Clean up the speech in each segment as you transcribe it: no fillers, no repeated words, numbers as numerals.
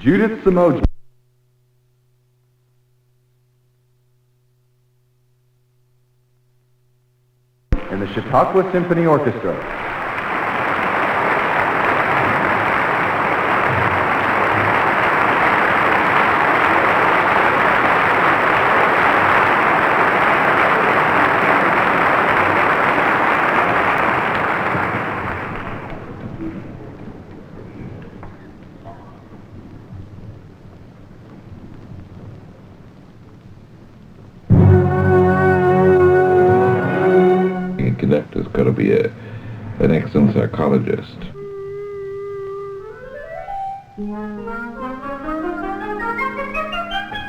Judith Somogi. And the Chautauqua Symphony Orchestra. Conductor's got to be an excellent psychologist.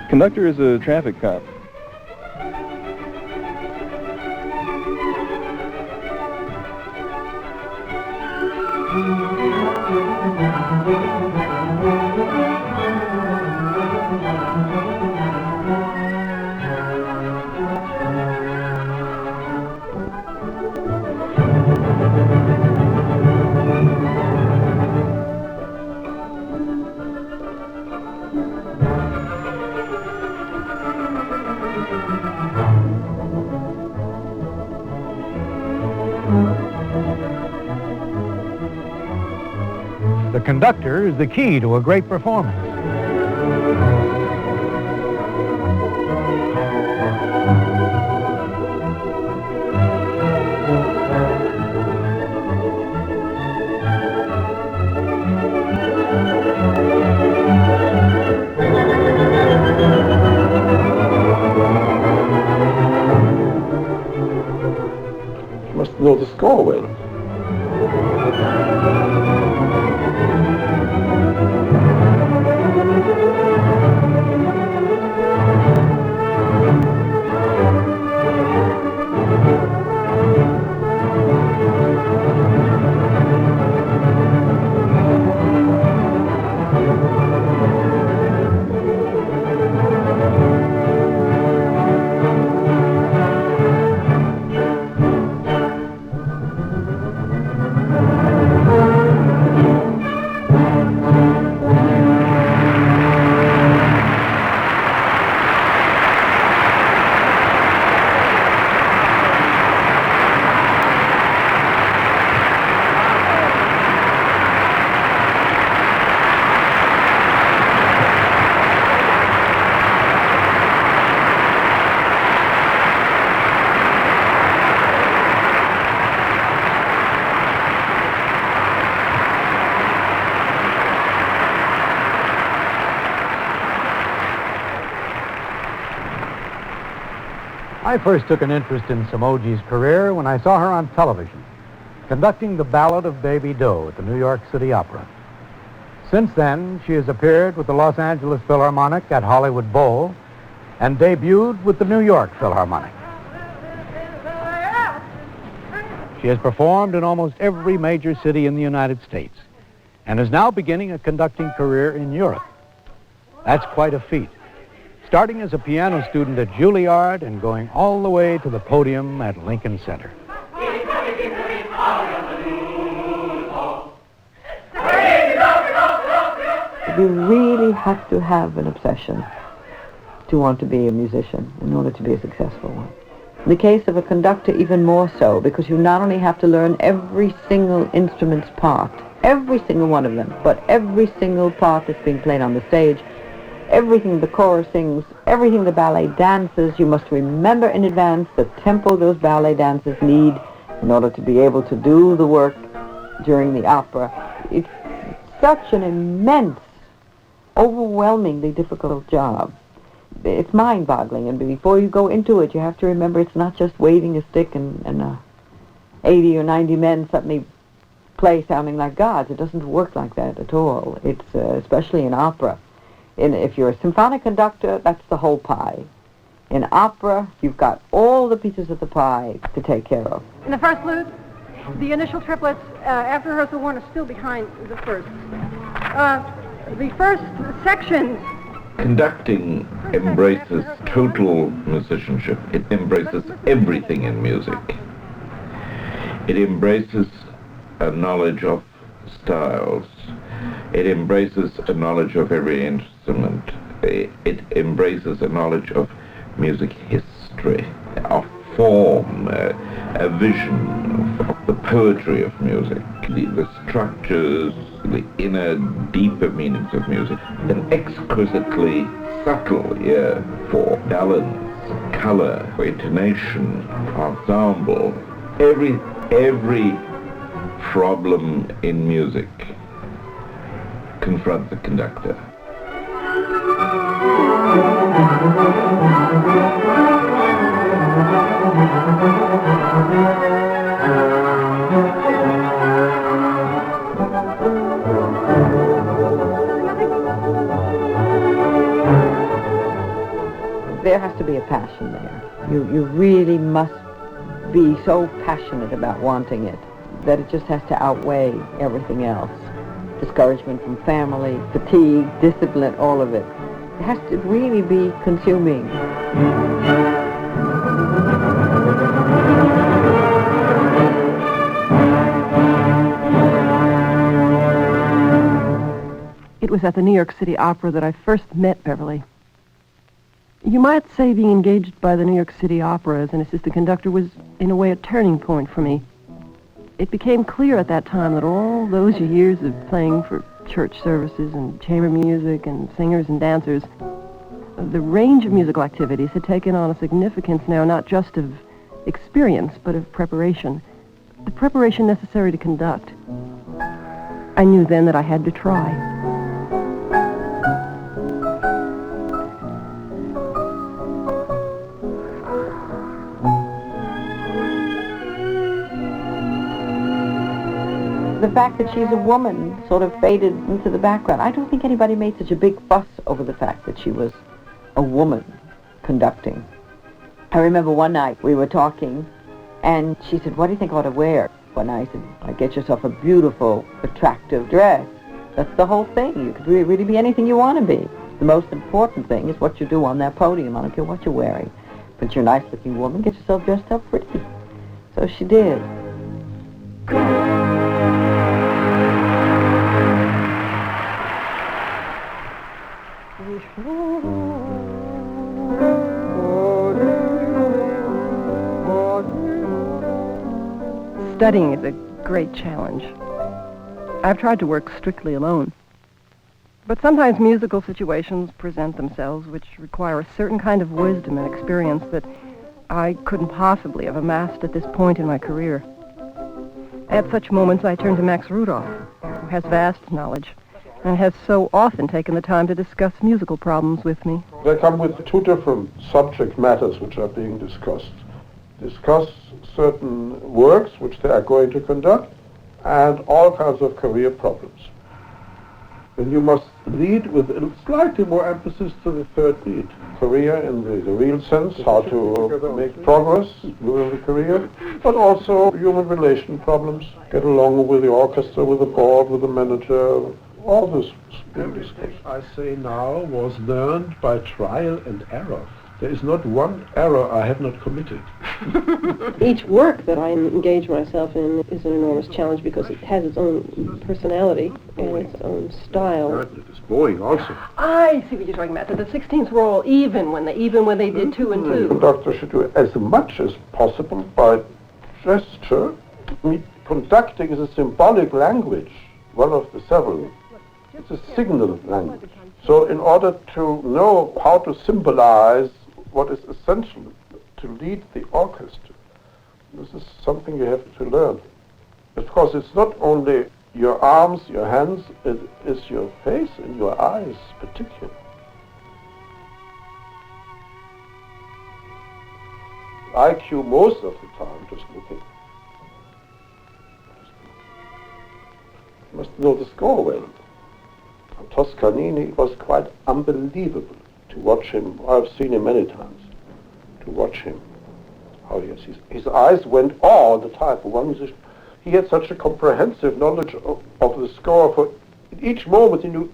Conductor is a traffic cop. The conductor is the key to a great performance. You must know the score well. I first took an interest in Somogi's career when I saw her on television, conducting the Ballad of Baby Doe at the New York City Opera. Since then, she has appeared with the Los Angeles Philharmonic at Hollywood Bowl and debuted with the New York Philharmonic. She has performed in almost every major city in the United States and is now beginning a conducting career in Europe. That's quite a feat, starting as a piano student at Juilliard and going all the way to the podium at Lincoln Center. You really have to have an obsession to want to be a musician in order to be a successful one. In the case of a conductor, even more so, because you not only have to learn every single instrument's part, every single one of them, but every single part that's being played on the stage, everything the chorus sings, everything the ballet dances, you must remember in advance the tempo those ballet dancers need in order to be able to do the work during the opera. It's such an immense, overwhelmingly difficult job. It's mind-boggling, and before you go into it, you have to remember it's not just waving a stick and 80 or 90 men suddenly play sounding like gods. It doesn't work like that at all. It's especially in opera. If you're a symphonic conductor, that's the whole pie. In opera, you've got all the pieces of the pie to take care of. In the first flute, the initial triplets, after rehearsal one, are still behind the first. The first section... Conducting embraces total musicianship. It embraces everything in music. It embraces a knowledge of styles, It embraces a knowledge of every instrument. It embraces a knowledge of music history, of form, a vision of the poetry of music, the structures, the inner, deeper meanings of music, an exquisitely subtle ear for balance, color, for intonation, ensemble. Every problem in music confronts the conductor. There has to be a passion there. You really must be so passionate about wanting it that it just has to outweigh everything else. Discouragement from family, fatigue, discipline, all of it. It has to really be consuming. It was at the New York City Opera that I first met Beverly. You might say being engaged by the New York City Opera as an assistant conductor was, in a way, a turning point for me. It became clear at that time that all those years of playing for church services and chamber music and singers and dancers, the range of musical activities had taken on a significance now not just of experience, but of preparation. The preparation necessary to conduct. I knew then that I had to try. The fact that she's a woman sort of faded into the background. I don't think anybody made such a big fuss over the fact that she was a woman conducting. I remember one night we were talking, and she said, "What do you think I ought to wear?" And I said, "Get yourself a beautiful, attractive dress." That's the whole thing. You could really be anything you want to be. The most important thing is what you do on that podium. I don't care what you're wearing. But you're a nice-looking woman, get yourself dressed up pretty. So she did. Studying is a great challenge. I've tried to work strictly alone. But sometimes musical situations present themselves which require a certain kind of wisdom and experience that I couldn't possibly have amassed at this point in my career. At such moments, I turn to Max Rudolph, who has vast knowledge and has so often taken the time to discuss musical problems with me. They come with two different subject matters which are being discussed. Discuss certain works which they are going to conduct and all kinds of career problems. And you must lead with a slightly more emphasis to the third beat. Career in the real sense, how to make progress during the career, but also human relation problems, get along with the orchestra, with the board, with the manager, all this being discussed. I say now was learned by trial and error. There is not one error I have not committed. Each work that I engage myself in is an enormous challenge because it has its own personality and its own style. It is boring also. I see what you're talking about. That the 16ths were all even when they did 2 and 2. The conductor should do as much as possible by gesture. Conducting is a symbolic language, one of the several. It's a signal language. So in order to know how to symbolize what is essential to lead the orchestra, this is something you have to learn. Of course, it's not only your arms, your hands, it is your face and your eyes particularly. IQ most of the time just looking. You must know the score well. Toscanini was quite unbelievable to watch him. I've seen him many times. To watch him, how he has his eyes went all the time for one musician. He had such a comprehensive knowledge of the score. For in each moment he knew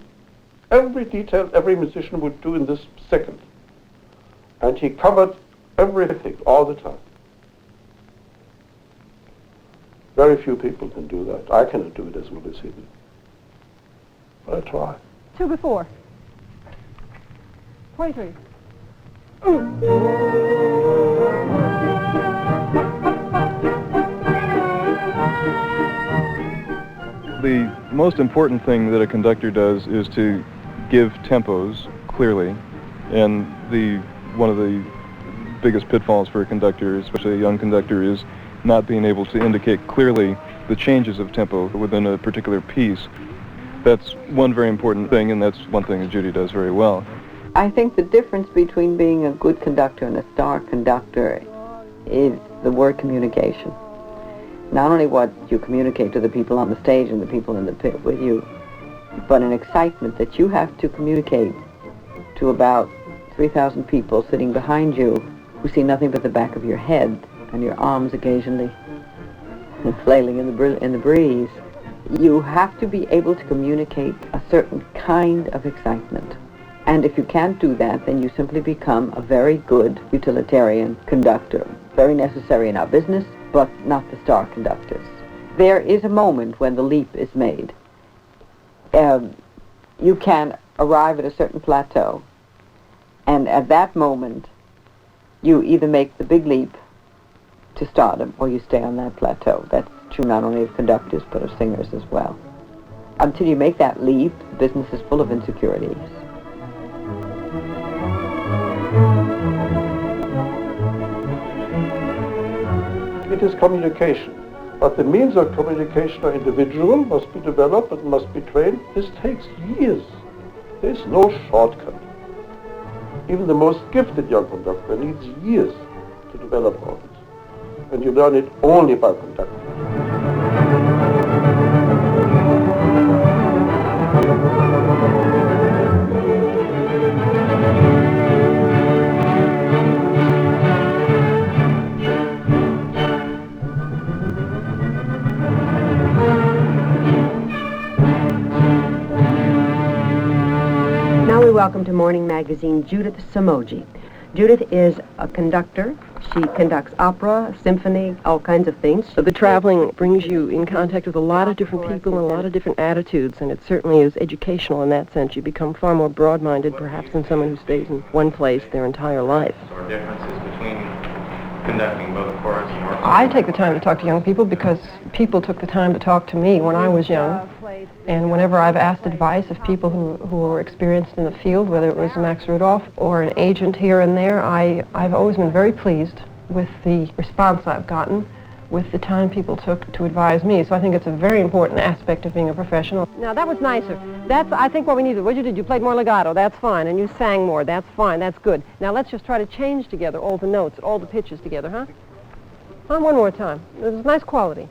every detail every musician would do in this second, and he covered everything all the time. Very few people can do that. I cannot do it as well as he did. I try. 2 before. 23. The most important thing that a conductor does is to give tempos clearly, and one of the biggest pitfalls for a conductor, especially a young conductor, is not being able to indicate clearly the changes of tempo within a particular piece. That's one very important thing, and that's one thing that Judy does very well. I think the difference between being a good conductor and a star conductor is the word communication. Not only what you communicate to the people on the stage and the people in the pit with you, but an excitement that you have to communicate to about 3,000 people sitting behind you who see nothing but the back of your head and your arms occasionally flailing in the breeze. You have to be able to communicate a certain kind of excitement. And if you can't do that, then you simply become a very good utilitarian conductor. Very necessary in our business, but not the star conductors. There is a moment when the leap is made. You can arrive at a certain plateau, and at that moment, you either make the big leap to stardom, or you stay on that plateau. That's true not only of conductors, but of singers as well. Until you make that leap, the business is full of insecurities. It is communication. But the means of communication are individual, must be developed, and must be trained. This takes years. There's no shortcut. Even the most gifted young conductor needs years to develop all this. And you learn it only by conducting. Welcome to Morning Magazine, Judith Somogi. Judith is a conductor. She conducts opera, symphony, all kinds of things. So the traveling brings you in contact with a lot of different people and a lot of different attitudes, and it certainly is educational in that sense. You become far more broad-minded, perhaps, than someone who stays in one place their entire life. Or differences between conducting both chorus and orchestra? I take the time to talk to young people because people took the time to talk to me when I was young. And whenever I've asked advice of people who were experienced in the field, whether it was Max Rudolph or an agent here and there, I've always been very pleased with the response I've gotten, with the time people took to advise me. So I think it's a very important aspect of being a professional. Now that was nicer. That's, I think, what we needed. What you did, you played more legato, that's fine, and you sang more, that's fine, that's good. Now let's just try to change together all the notes, all the pitches together, huh? One more time. It was nice quality.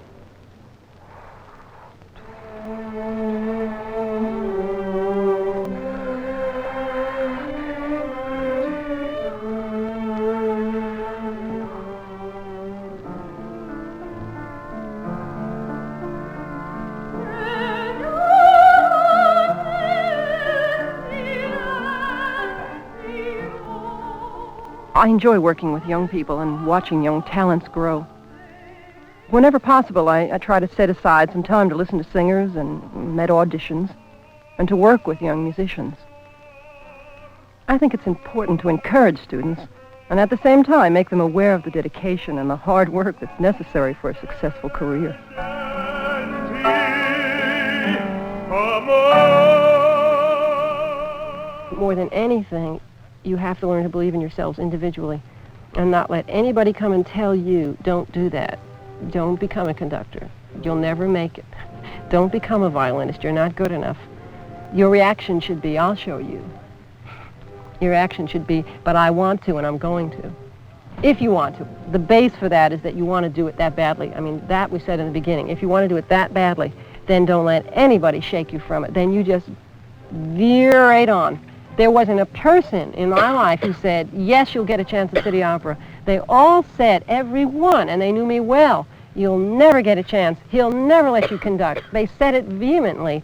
I enjoy working with young people and watching young talents grow. Whenever possible, I try to set aside some time to listen to singers and med auditions and to work with young musicians. I think it's important to encourage students and at the same time make them aware of the dedication and the hard work that's necessary for a successful career. More than anything, you have to learn to believe in yourselves individually and not let anybody come and tell you, don't do that. Don't become a conductor. You'll never make it. Don't become a violinist. You're not good enough. Your reaction should be, I'll show you. Your reaction should be, but I want to and I'm going to. If you want to. The base for that is that you want to do it that badly. I mean, that we said in the beginning. If you want to do it that badly, then don't let anybody shake you from it. Then you just veer right on. There wasn't a person in my life who said, yes, you'll get a chance at City Opera. They all said, every one, and they knew me well, you'll never get a chance. He'll never let you conduct. They said it vehemently,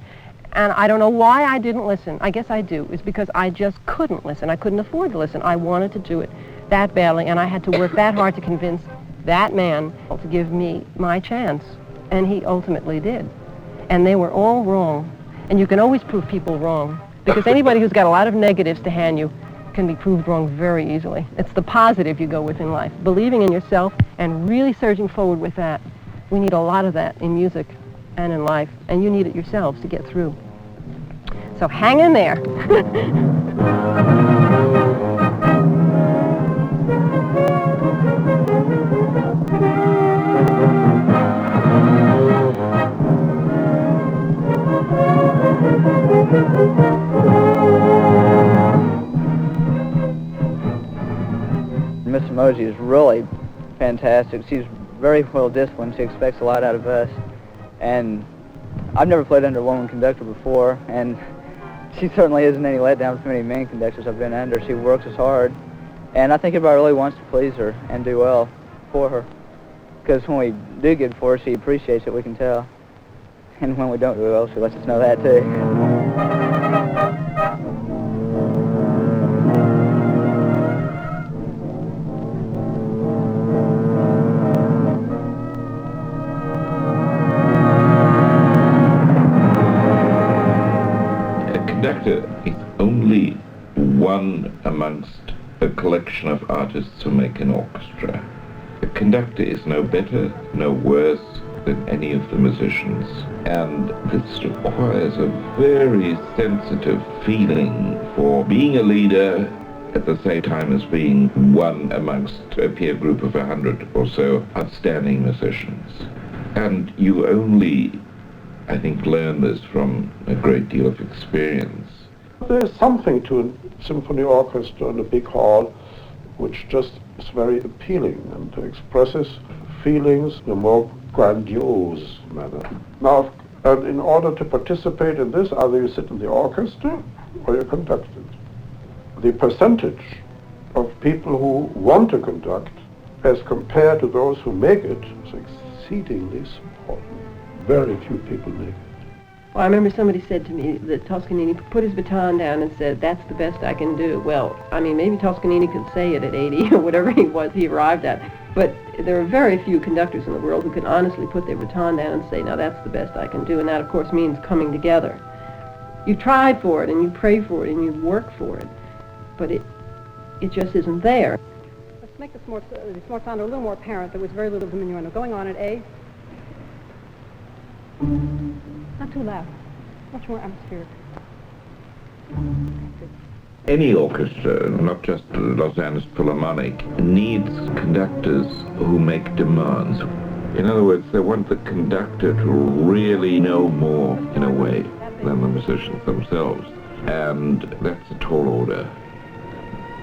and I don't know why I didn't listen. I guess I do. It's because I just couldn't listen. I couldn't afford to listen. I wanted to do it that badly, and I had to work that hard to convince that man to give me my chance, and he ultimately did. And they were all wrong. And you can always prove people wrong, because anybody who's got a lot of negatives to hand you can be proved wrong very easily. It's the positive you go with in life, believing in yourself and really surging forward with that. We need a lot of that in music and in life, and you need it yourselves to get through. So hang in there. Miss Somogi is really fantastic. She's very well disciplined. She expects a lot out of us. And I've never played under a woman conductor before, and she certainly isn't any letdown from any men conductors I've been under. She works as hard, and I think everybody really wants to please her and do well for her. Because when we do good for her, she appreciates it, we can tell. And when we don't do well, she lets us know that too. Conductor is only one amongst a collection of artists who make an orchestra. A conductor is no better, no worse than any of the musicians. And this requires a very sensitive feeling for being a leader at the same time as being one amongst a peer group of 100 or so outstanding musicians. And you only, I think, learn this from a great deal of experience. There's something to a symphony orchestra in a big hall which just is very appealing and expresses feelings in a more grandiose manner. Now, and in order to participate in this, either you sit in the orchestra or you conduct it. The percentage of people who want to conduct as compared to those who make it is exceedingly small. Very few people make it. Well, I remember somebody said to me that Toscanini put his baton down and said, "That's the best I can do." Well, I mean, maybe Toscanini could say it at 80 or whatever he arrived at. But there are very few conductors in the world who can honestly put their baton down and say, "Now that's the best I can do." And that, of course, means coming together. You try for it and you pray for it and you work for it, but it just isn't there. Let's make this more sound a little more apparent. There was very little diminuendo going on at A. Not too loud. Much more atmospheric. Any orchestra, not just the Los Angeles Philharmonic, needs conductors who make demands. In other words, they want the conductor to really know more, in a way, than the musicians themselves. And that's a tall order.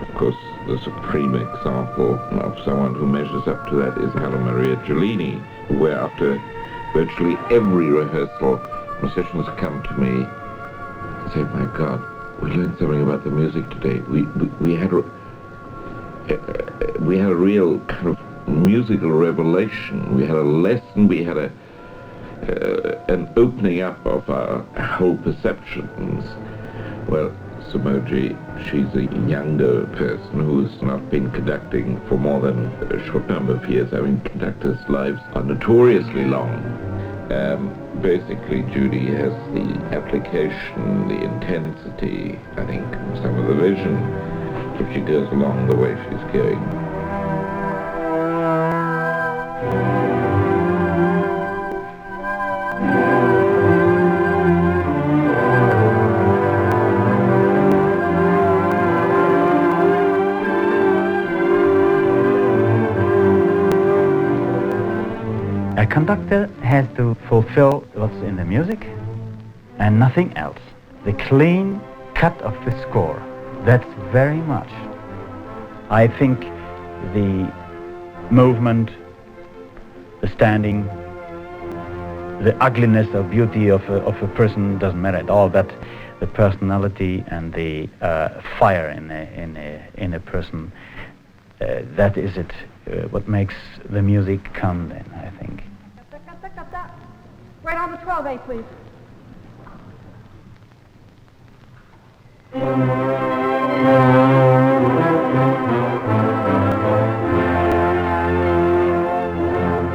Of course, the supreme example of someone who measures up to that is Carlo Maria Giulini, where after virtually every rehearsal, musicians come to me and say, "My God, we learned something about the music today. We had a real kind of musical revelation. We had a lesson. We had an opening up of our whole perceptions." Well, Somogi, she's a younger person who's not been conducting for more than a short number of years. I mean, conductors' lives are notoriously long. Basically, Judy has the application, the intensity, I think, some of the vision, if she goes along the way she's going. A conductor has to fulfill what's in the music and nothing else. The clean cut of the score. That's very much. I think the movement, the standing, the ugliness or beauty of a person doesn't matter at all. But the personality and the fire in a person, that is it. What makes the music come then, I think. Right on the 12-8, please.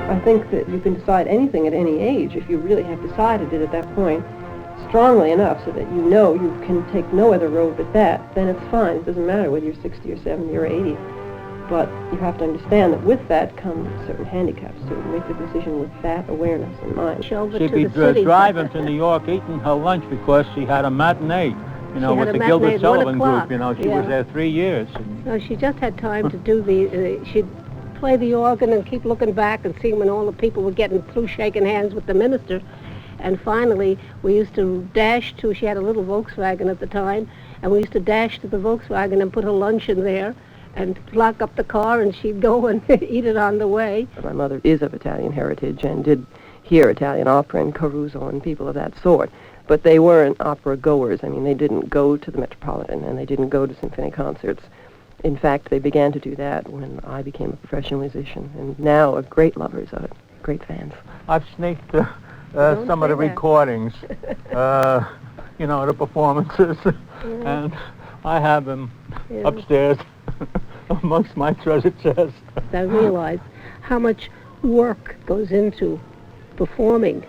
I think that you can decide anything at any age if you really have decided it at that point. strongly enough so that you know you can take no other road but that, then it's fine. It doesn't matter whether you're 60 or 70 or 80. But you have to understand that with that come certain handicaps. So make the decision with that awareness in mind. She'd be driving to New York eating her lunch because she had a matinee, you know, with the Gilbert Sullivan group. You know, she was there 3 years. No, she just had time to do she'd play the organ and keep looking back and see when all the people were getting through shaking hands with the minister. And finally, we used to dash to, she had a little Volkswagen at the time, and we used to dash to the Volkswagen and put her lunch in there and lock up the car, and she'd go and eat it on the way. My mother is of Italian heritage and did hear Italian opera and Caruso and people of that sort. But they weren't opera goers. I mean, they didn't go to the Metropolitan and they didn't go to symphony concerts. In fact, they began to do that when I became a professional musician, and now are great lovers of it, great fans. I've sneaked some of the recordings, you know, the performances, and I have them upstairs amongst my treasure chest. I realize how much work goes into performing,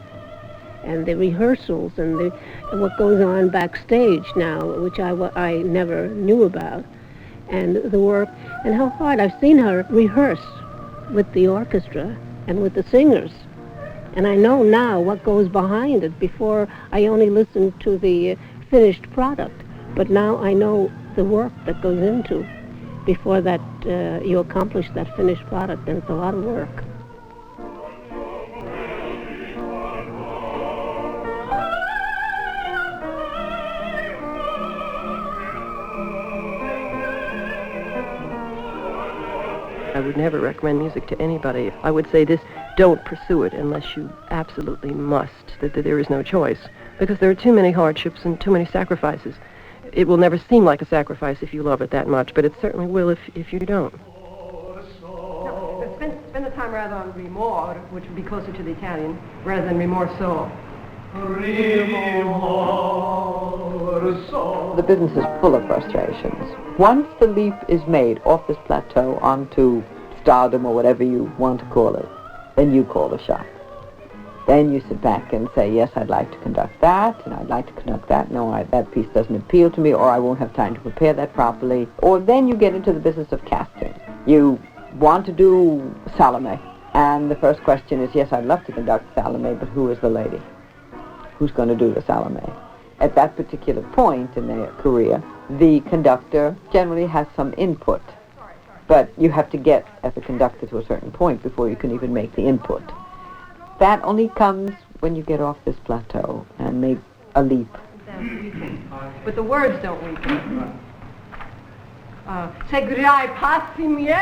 and the rehearsals and what goes on backstage now, which I never knew about, and the work and how hard. I've seen her rehearse with the orchestra and with the singers, and I know now what goes behind it. Before, I only listened to the finished product, but now I know the work that goes into before that you accomplish that finished product, and it's a lot of work. I would never recommend music to anybody. I would say this: don't pursue it unless you absolutely must, that there is no choice, because there are too many hardships and too many sacrifices. It will never seem like a sacrifice if you love it that much, but it certainly will if you don't. No, spend the time rather on remorse, which would be closer to the Italian, rather than rimorso. The business is full of frustrations. Once the leap is made off this plateau onto stardom or whatever you want to call it, then you call the shot. Then you sit back and say, yes, I'd like to conduct that, and I'd like to conduct that. No, that piece doesn't appeal to me, or I won't have time to prepare that properly. Or then you get into the business of casting. You want to do Salome, and the first question is, yes, I'd love to conduct Salome, but who is the lady? Who's going to do the Salome? At that particular point in their career, the conductor generally has some input, but you have to get as a conductor to a certain point before you can even make the input. That only comes when you get off this plateau and make a leap. But the words don't weaken. Seguirai passi miei.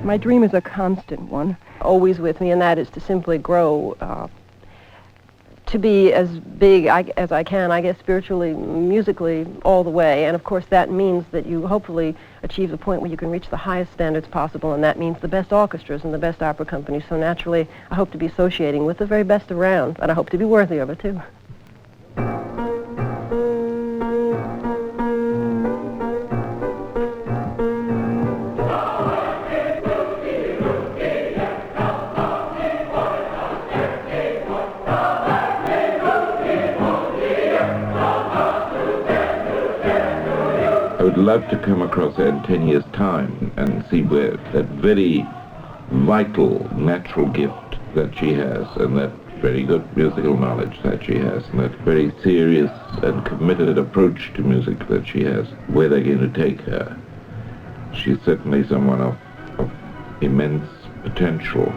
My dream is a constant one, always with me, and that is to simply grow, to be as big as I can, I guess, spiritually, musically, all the way. And of course that means that you hopefully achieve the point where you can reach the highest standards possible, and that means the best orchestras and the best opera companies. So naturally, I hope to be associating with the very best around, and I hope to be worthy of it, too. love to come across her in 10 years' time and see where that very vital natural gift that she has, and that very good musical knowledge that she has, and that very serious and committed approach to music that she has, where they're going to take her. She's certainly someone of immense potential.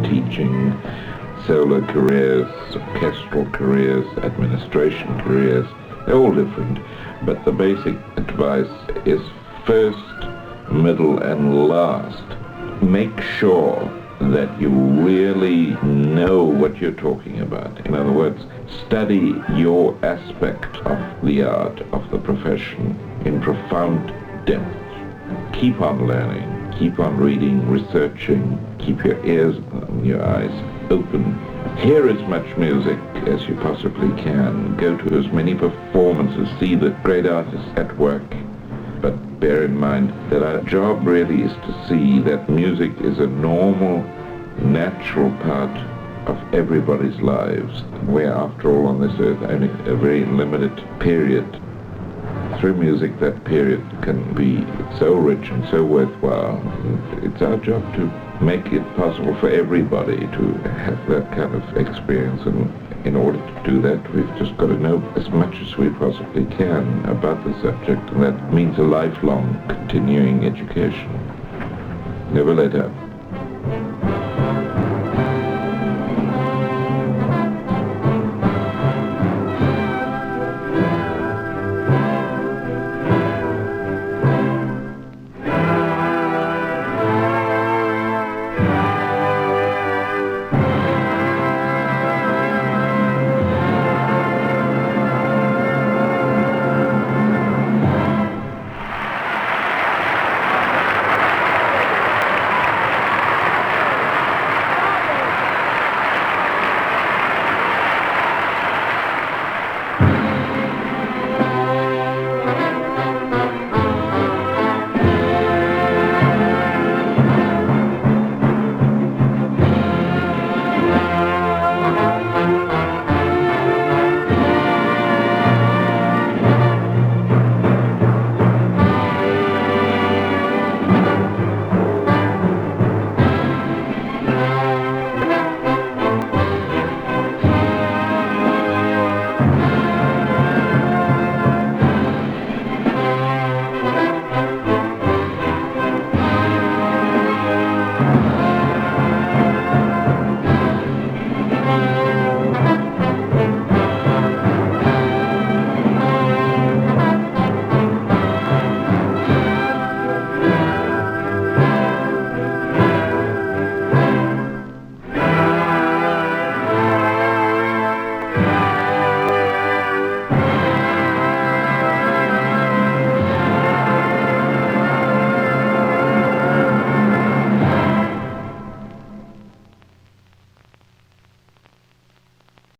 Teaching, solo careers, orchestral careers, administration careers, they're all different, but the basic advice is first, middle, and last. Make sure that you really know what you're talking about. In other words, study your aspect of the art, of the profession, in profound depth. Keep on learning, keep on reading, researching, keep your ears and your eyes open. Hear as much music as you possibly can. Go to as many performances, see the great artists at work. But bear in mind that our job really is to see that music is a normal, natural part of everybody's lives. We're, after all, on this earth only a very limited period. Through music, that period can be so rich and so worthwhile. It's our job to make it possible for everybody to have that kind of experience, and in order to do that, we've just got to know as much as we possibly can about the subject, and that means a lifelong continuing education. Never let up.